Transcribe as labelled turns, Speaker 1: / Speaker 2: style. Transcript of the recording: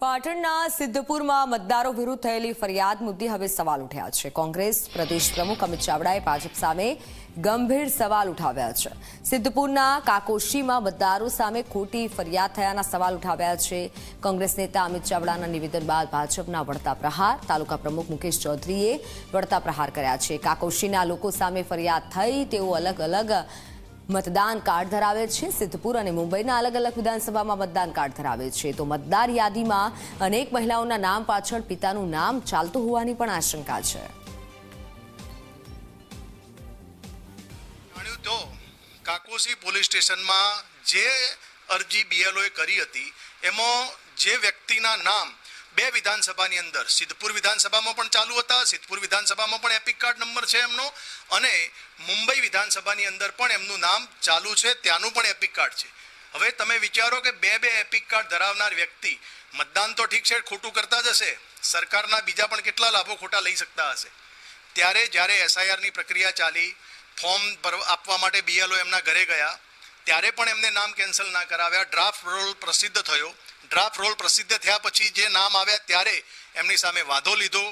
Speaker 1: પાટણના સિદ્ધપુરમાં મતદારો વિરુદ્ધ થયેલી ફરિયાદ મુદ્દે હવે સવાલ ઉઠ્યા છે। કોંગ્રેસ પ્રદેશ પ્રમુખ અમિત ચાવડાએ ભાજપ સામે ગંભીર સવાલ ઉઠાવ્યા છે। સિદ્ધપુરના કાકોશીમાં મતદારો સામે ખોટી ફરિયાદ થયાના સવાલ ઉઠાવ્યા છે। કોંગ્રેસ નેતા અમિત ચાવડાના નિવેદન બાદ ભાજપના વળતા પ્રહાર, તાલુકા પ્રમુખ મુકેશ ચૌધરીએ વળતા પ્રહાર કર્યા છે। કાકોશીના લોકો સામે ફરિયાદ થઈ, તેઓ અલગ અલગ मतदान कार्ड धरावे छे। सिद्धपुर और मुंबईना अलग अलग विधानसभा में मतदान कार्ड धरावे छे, तो मतदार यादी में अनेक महिलाओं नाम पाछळ पितानुं नाम चालतुं होवानी पण आशंका छे।
Speaker 2: तो काकोशी पोलीस स्टेशन में जे अरजी बीएलओए करी हती एमां जे व्यक्तिना नाम બે વિધાનસભાની અંદર સિદ્ધપુર વિધાનસભામાં પણ ચાલુ હતા, સિદ્ધપુર વિધાનસભામાં પણ એપિક કાર્ડ નંબર છે એમનો, અને મુંબઈ વિધાનસભાની અંદર પણ એમનું નામ ચાલુ છે, ત્યાંનું પણ એપિક કાર્ડ છે। હવે તમે વિચારો કે બે એપિક કાર્ડ ધરાવનાર વ્યક્તિ મતદાન તો ઠીક છે ખોટું કરતા જ હશે, સરકારના બીજા પણ કેટલા લાભો ખોટા લઈ શકતા હશે। ત્યારે જ્યારે એસઆઈઆરની પ્રક્રિયા ચાલી, ફોર્મ આપવા માટે બીએલઓ એમના ઘરે ગયા, ત્યારે પણ એમને નામ કેન્સલ ના કરાવ્યા। ડ્રાફ્ટ રોલ પ્રસિદ્ધ થયો, ડ્રાફ્ટ રોલ પ્રસિદ્ધ થયા પછી જે નામ આવ્યા ત્યારે એમની સામે વાંધો લીધો,